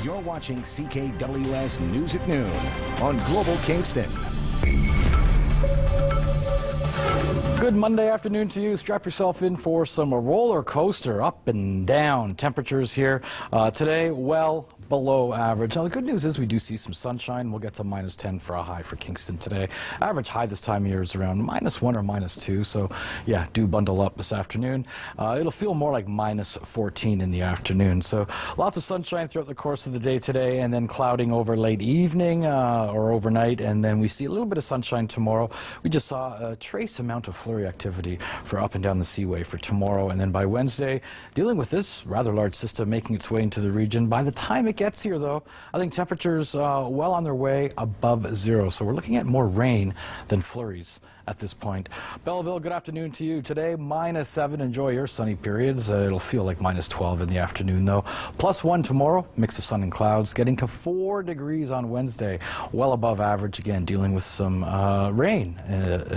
You're watching CKWS News at Noon on Global Kingston. Good Monday afternoon to you. Strap yourself in for some roller coaster up and down temperatures here. Today, well below average. Now, the good news is we do see some sunshine. We'll get to -10 for a high for Kingston today. Average high this time of year is around -1 or -2. So, yeah, do bundle up this afternoon. It'll feel more like -14 in the afternoon. So, lots of sunshine throughout the course of the day today, and then clouding over late evening or overnight. And then we see a little bit of sunshine tomorrow. We just saw a trace amount of flurry activity for up and down the seaway for tomorrow. And then by Wednesday, dealing with this rather large system making its way into the region. By the time it gets here, though, I think temperatures well on their way above zero. So we're looking at more rain than flurries at this point. Belleville, good afternoon to you. Today, -7. Enjoy your sunny periods. It'll feel like -12 in the afternoon, though. +1 tomorrow, mix of sun and clouds, getting to 4 degrees on Wednesday. Well above average, again, dealing with some rain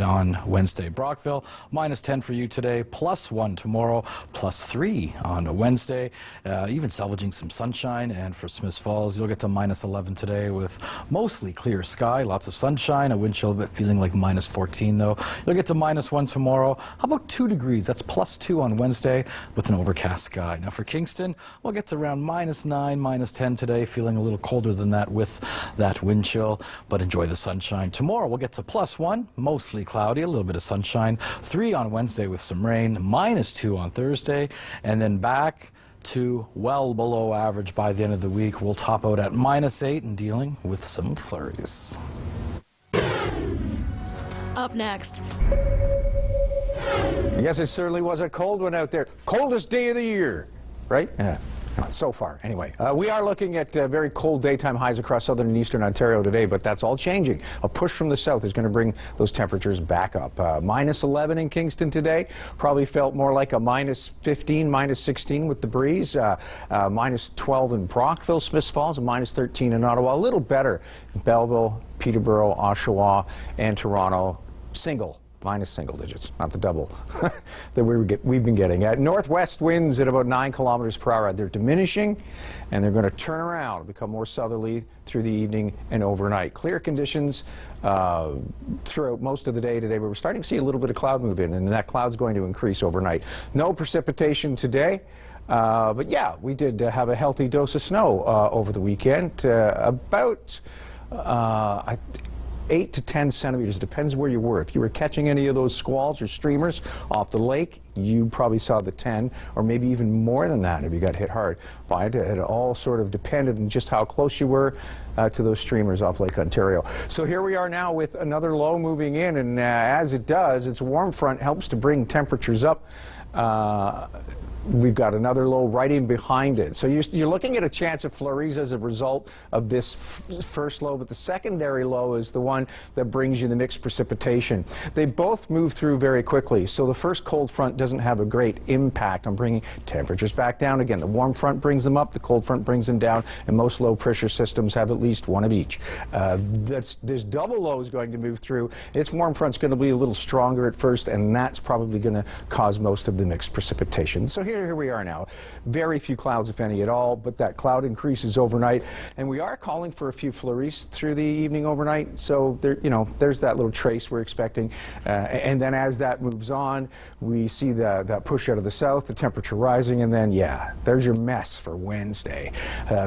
on Wednesday. Brockville, -10 for you today, +1 tomorrow, +3 on Wednesday. Even salvaging some sunshine. And for Smiths Falls, you'll get to -11 today with mostly clear sky, lots of sunshine, a wind chill of it feeling like -14. Though. You'll get to -1 tomorrow. How about 2 degrees? That's +2 on Wednesday with an overcast sky. Now for Kingston, we'll get to around -9, -10 today, feeling a little colder than that with that wind chill, but enjoy the sunshine. Tomorrow we'll get to +1, mostly cloudy, a little bit of sunshine. 3 on Wednesday with some rain, -2 on Thursday, and then back to well below average by the end of the week. We'll top out at -8 and dealing with some flurries. Up next. Yes, it certainly was a cold one out there. Coldest day of the year, right? Yeah. So far, anyway. We are looking at very cold daytime highs across southern and eastern Ontario today, but that's all changing. A push from the south is going to bring those temperatures back up. -11 in Kingston today. Probably felt more like a -15, -16 with the breeze. -12 in Brockville, Smiths Falls, and -13 in Ottawa. A little better in Belleville, Peterborough, Oshawa, and Toronto. Single digits, not the double that we've been getting. Northwest winds at about 9 kilometers per hour. They're diminishing, and they're going to turn around and become more southerly through the evening and overnight. Clear conditions throughout most of the day today, but we're starting to see a little bit of cloud move in, and that cloud's going to increase overnight. No precipitation today. But yeah, we did have a healthy dose of snow over the weekend. About 8 to 10 centimeters, depends where you were. If you were catching any of those squalls or streamers off the lake, you probably saw the 10, or maybe even more than that if you got hit hard by it. It all sort of depended on just how close you were to those streamers off Lake Ontario. So here we are now with another low moving in, and as it does, its warm front helps to bring temperatures up. We've got another low right in behind it. So you're looking at a chance of flurries as a result of this first low, but the secondary low is the one that brings you the mixed precipitation. They both move through very quickly, so the first cold front doesn't have a great impact on bringing temperatures back down again. The warm front brings them up, the cold front brings them down, and most low pressure systems have at least one of each. This double low is going to move through. Its warm front's going to be a little stronger at first, and that's probably going to cause most of the mixed precipitation. So here we are now. Very few clouds, if any at all, but that cloud increases overnight, and we are calling for a few flurries through the evening overnight. So there, there's that little trace we're expecting, and then as that moves on, we see that push out of the south, the temperature rising, and then yeah, there's your mess for Wednesday.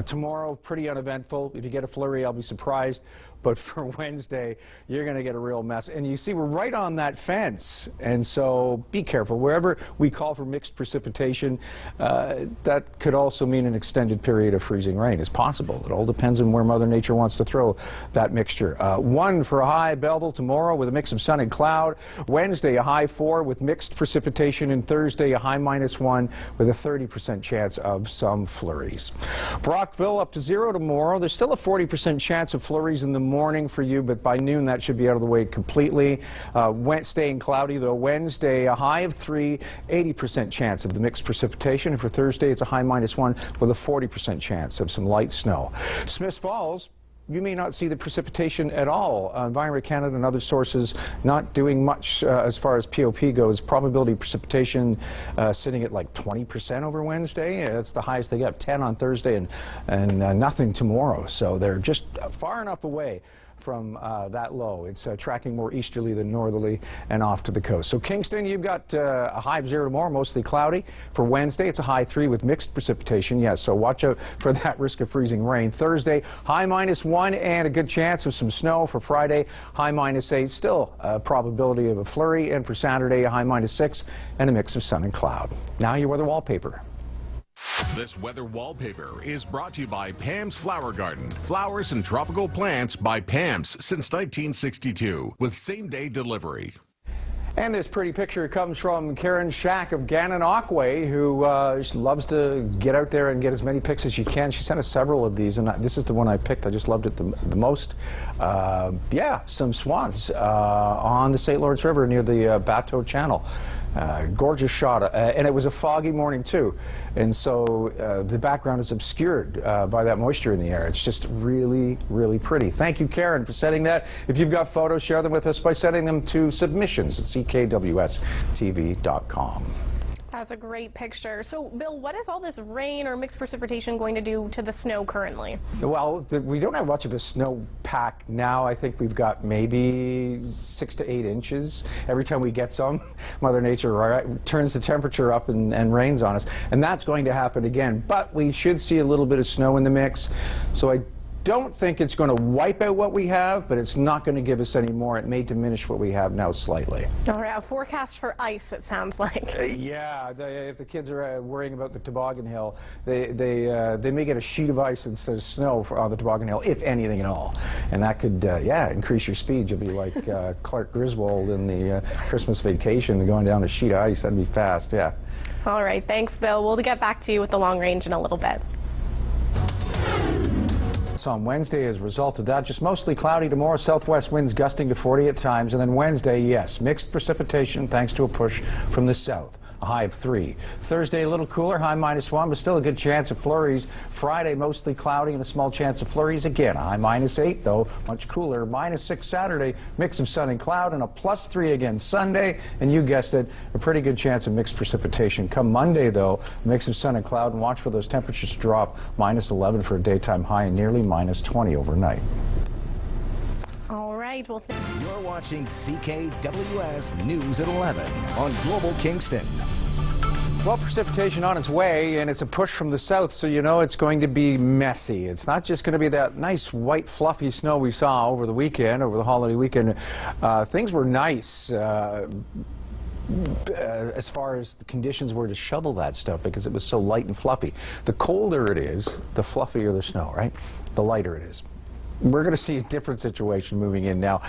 Tomorrow, pretty uneventful. If you get a flurry, I'll be surprised. But for Wednesday, you're going to get a real mess. And you see, we're right on that fence. And so be careful. Wherever we call for mixed precipitation, that could also mean an extended period of freezing rain. It's possible. It all depends on where Mother Nature wants to throw that mixture. 1 for a high Belleville tomorrow with a mix of sun and cloud. Wednesday, a high 4 with mixed precipitation. And Thursday, a high -1 with a 30% chance of some flurries. Brockville up to 0 tomorrow. There's still a 40% chance of flurries in the morning for you, but by noon that should be out of the way completely. Staying cloudy though. Wednesday, a high of 3, 80% chance of the mixed precipitation, and for Thursday it's a high -1 with a 40% chance of some light snow. Smiths Falls, you may not see the precipitation at all. Environment Canada and other sources not doing much as far as POP goes. Probability of precipitation sitting at like 20% over Wednesday. That's the highest they got, 10 on Thursday and nothing tomorrow. So they're just far enough away from that low. It's tracking more easterly than northerly and off to the coast. So Kingston, you've got a high of 0 tomorrow, mostly cloudy. For Wednesday, it's a high 3 with mixed precipitation. Yes, so watch out for that risk of freezing rain. Thursday, high -1 and a good chance of some snow. For Friday, high -8, still a probability of a flurry. And for Saturday, a high -6 and a mix of sun and cloud. Now your weather wallpaper. This weather wallpaper is brought to you by Pam's Flower Garden. Flowers and tropical plants by Pam's since 1962 with same-day delivery. And this pretty picture comes from Karen Shack of Gananoque, who loves to get out there and get as many pics as she can. She sent us several of these, and this is the one I picked. I just loved it the most. Yeah, some swans on the St. Lawrence River near the Bateau Channel. Gorgeous shot, and it was a foggy morning too, and so the background is obscured by that moisture in the air. It's just really, really pretty. Thank you, Karen, for sending that. If you've got photos, share them with us by sending them to submissions at ckwstv.com. That's a great picture. So, Bill, what is all this rain or mixed precipitation going to do to the snow currently? Well, we don't have much of a snow pack now. I think we've got maybe 6 to 8 inches. Every time we get some, Mother Nature turns the temperature up and rains on us. And that's going to happen again. But we should see a little bit of snow in the mix. So I don't think it's going to wipe out what we have, but it's not going to give us any more. It may diminish what we have now slightly. All right, a forecast for ice, it sounds like. Yeah, if the kids are worrying about the toboggan hill, they may get a sheet of ice instead of snow on the toboggan hill, if anything at all. And that could, yeah, increase your speed. You'll be like Clark Griswold in the Christmas Vacation, going down a sheet of ice. That'd be fast, yeah. All right, thanks, Bill. We'll get back to you with the long range in a little bit. On Wednesday, as a result of that, just mostly cloudy tomorrow, southwest winds gusting to 40 at times, and then Wednesday, yes, mixed precipitation thanks to a push from the south. A high of 3. Thursday, a little cooler, high -1, but still a good chance of flurries. Friday, mostly cloudy and a small chance of flurries. Again, a high -8, though, much cooler. -6 Saturday, mix of sun and cloud, and a +3 again Sunday. And you guessed it, a pretty good chance of mixed precipitation. Come Monday, though, mix of sun and cloud, and watch for those temperatures to drop. -11 for a daytime high and nearly -20 overnight. All right, well, You're watching CKWS News at 11 on Global Kingston. Well, precipitation on its way, and it's a push from the south, so you know it's going to be messy. It's not just going to be that nice white fluffy snow we saw over the weekend, over the holiday weekend. Things were nice as far as the conditions were to shovel that stuff because it was so light and fluffy. The colder it is, the fluffier the snow, right? The lighter it is. We're going to see a different situation moving in now.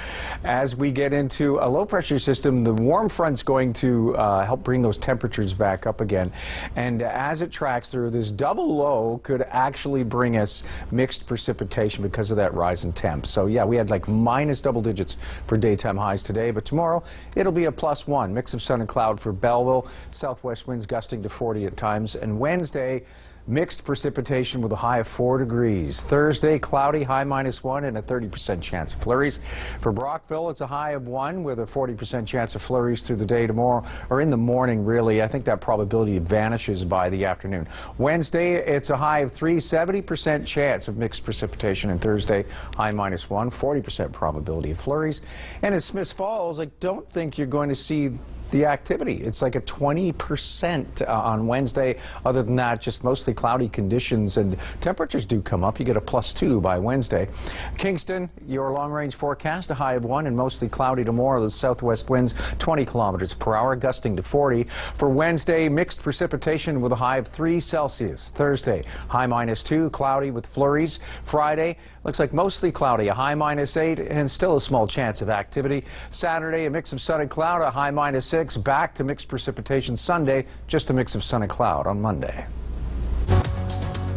As we get into a low-pressure system, the warm front's going to help bring those temperatures back up again. And as it tracks through, this double low could actually bring us mixed precipitation because of that rise in temp. So, yeah, we had like minus double digits for daytime highs today, but tomorrow it'll be a +1. Mix of sun and cloud for Belleville. Southwest winds gusting to 40 at times. And Wednesday, mixed precipitation with a high of 4 degrees. Thursday, cloudy, high -1 and a 30% chance of flurries. For Brockville, it's a high of 1 with a 40% chance of flurries through the day tomorrow, or in the morning, really. I think that probability vanishes by the afternoon. Wednesday, it's a high of 3, 70% chance of mixed precipitation. And Thursday, high -1, 40% probability of flurries. And in Smiths Falls, I don't think you're going to see the activity. It's like a 20% on Wednesday. Other than that, just mostly cloudy conditions, and temperatures do come up. You get a +2 by Wednesday. Kingston, your long-range forecast, a high of 1 and mostly cloudy tomorrow. The southwest winds 20 kilometers per hour, gusting to 40. For Wednesday, mixed precipitation with a high of 3 Celsius. Thursday, high -2, cloudy with flurries. Friday, looks like mostly cloudy, a high -8, and still a small chance of activity. Saturday, a mix of sun and cloud, a high -6. Back to mixed precipitation Sunday, just a mix of sun and cloud on Monday.